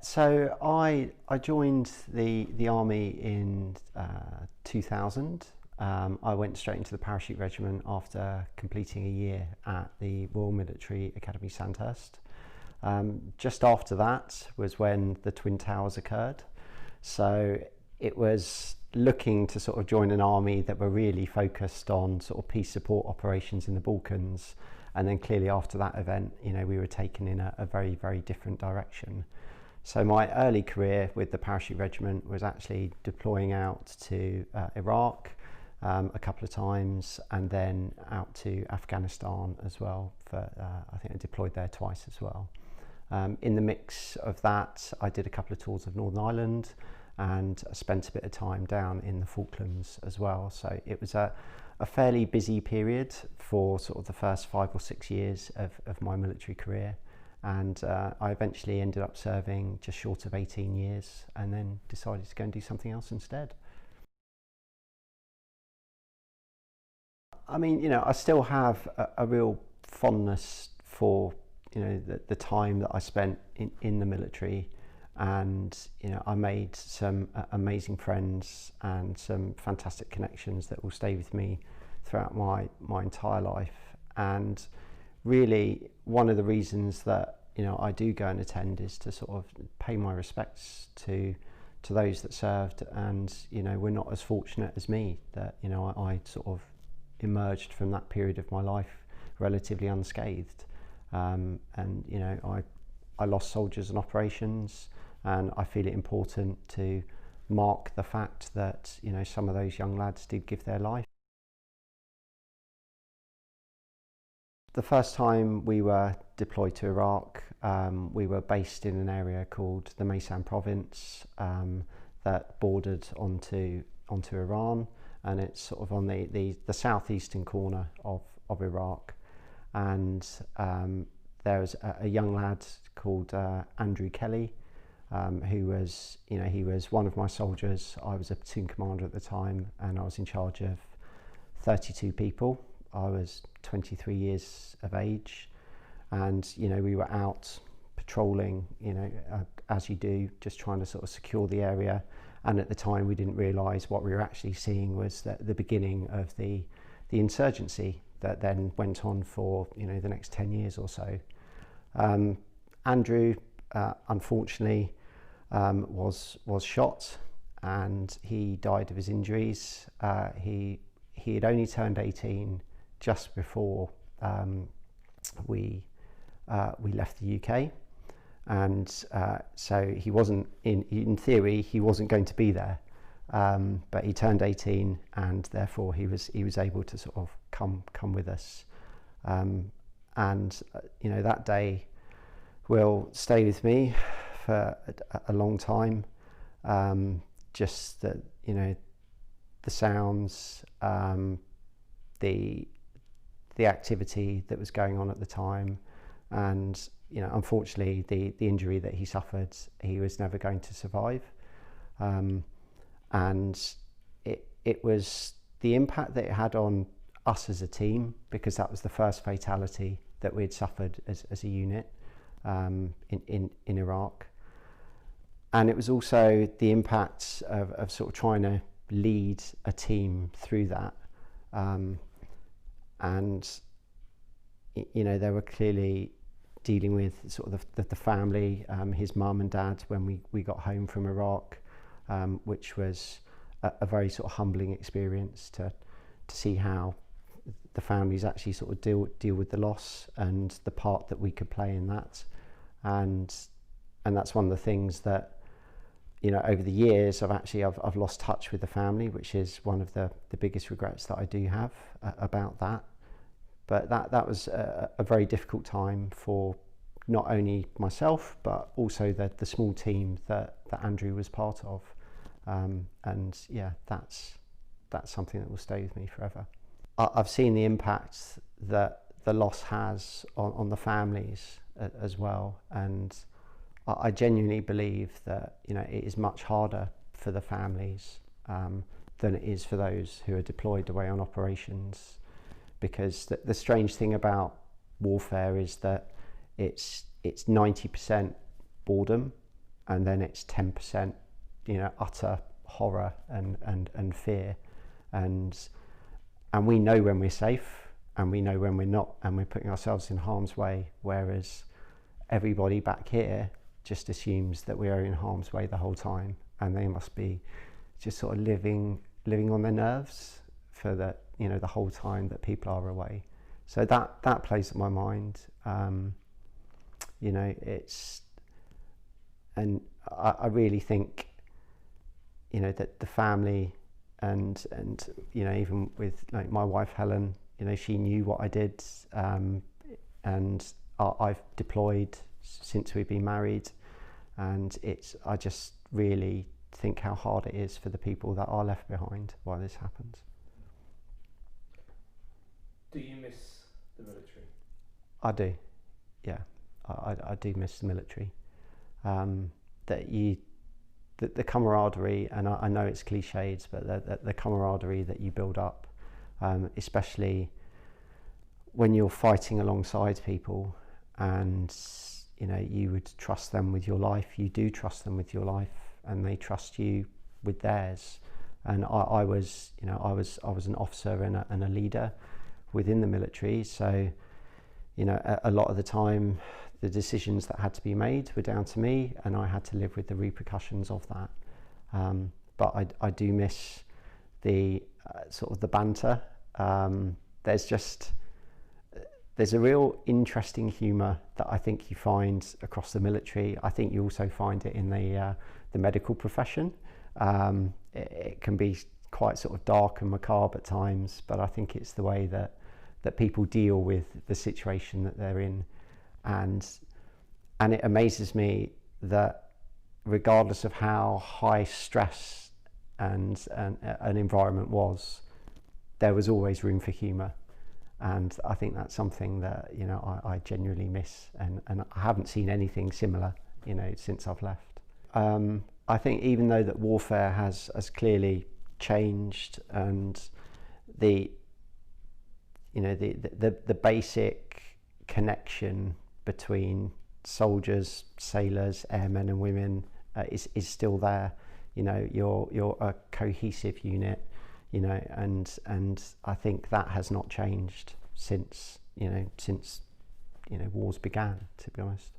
So I joined the army in 2000. I went straight into the Parachute Regiment after completing a year at the Royal Military Academy Sandhurst. Just after that was when the Twin Towers occurred. So it was looking to sort of join an army that were really focused on sort of peace support operations in the Balkans. And then clearly after that event, we were taken in a very, very different direction. So my early career with the Parachute Regiment was actually deploying out to Iraq a couple of times, and then out to Afghanistan as well. I think I deployed there twice as well. In the mix of that, I did a couple of tours of Northern Ireland and spent a bit of time down in the Falklands as well. So it was a fairly busy period for sort of the first 5 or 6 years of my military career. And I eventually ended up serving just short of 18 years and then decided to go and do something else instead. I mean, I still have a real fondness for, the time that I spent in the military. And, I made some amazing friends and some fantastic connections that will stay with me throughout my entire life. And really, one of the reasons that I do go and attend is to sort of pay my respects to those that served, and we're not as fortunate as me that I sort of emerged from that period of my life relatively unscathed. And I lost soldiers in operations, and I feel it important to mark the fact that some of those young lads did give their life. The first time we were deployed to Iraq, we were based in an area called the Maysan province that bordered onto Iran, and it's sort of on the southeastern corner of Iraq. And there was a young lad called Andrew Kelly, who was, he was one of my soldiers. I was a platoon commander at the time, and I was in charge of 32 people. I was 23 years of age, and we were out patrolling, as you do, just trying to sort of secure the area. And at the time, we didn't realise what we were actually seeing was the beginning of the insurgency that then went on for the next 10 years or so. Andrew, unfortunately, was shot, and he died of his injuries. He had only turned 18 just before we left the UK, and so he wasn't in theory he wasn't going to be there, but he turned 18, and therefore he was able to sort of come with us, and that day will stay with me for a long time. Just that the sounds, the activity that was going on at the time, and unfortunately the injury that he suffered, he was never going to survive. And it was the impact that it had on us as a team, because that was the first fatality that we'd suffered as a unit in Iraq. And it was also the impact of sort of trying to lead a team through that. And they were clearly dealing with sort of the family, his mum and dad, when we got home from Iraq, which was a very sort of humbling experience to see how the families actually sort of deal with the loss and the part that we could play in that. And that's one of the things that over the years I've lost touch with the family, which is one of the biggest regrets that I do have about that. But that was a very difficult time for not only myself, but also the small team that Andrew was part of. And yeah, that's something that will stay with me forever. I've seen the impact that the loss has on the families as well, and I genuinely believe that it is much harder for the families than it is for those who are deployed away on operations, because the strange thing about warfare is that it's 90% boredom and then it's 10%, utter horror and fear, and we know when we're safe and we know when we're not, and we're putting ourselves in harm's way, whereas everybody back here just assumes that we are in harm's way the whole time, and they must be just sort of living on their nerves for the whole time that people are away. So that plays on my mind. It's, and I really think, that the family and even with like my wife Helen, she knew what I did, and I've deployed since we've been married, and I just really think how hard it is for the people that are left behind while this happens. Do you miss the military? I do, yeah. I do miss the military. The camaraderie, and I know it's cliched, but the camaraderie that you build up, especially when you're fighting alongside people, and you would trust them with your life. You do trust them with your life, and they trust you with theirs. And I was an officer and a leader within the military, so a lot of the time the decisions that had to be made were down to me, and I had to live with the repercussions of that. But I do miss the sort of the banter. There's a real interesting humour that I think you find across the military. I think you also find it in the medical profession. It can be quite sort of dark and macabre at times, but I think it's the way that people deal with the situation that they're in, and it amazes me that regardless of how high stress and an environment was, there was always room for humour, and I think that's something that I genuinely miss, and I haven't seen anything similar since I've left. I think even though that warfare has clearly changed, and the basic connection between soldiers, sailors, airmen and women is still there. You're a cohesive unit, and I think that has not changed since wars began, to be honest.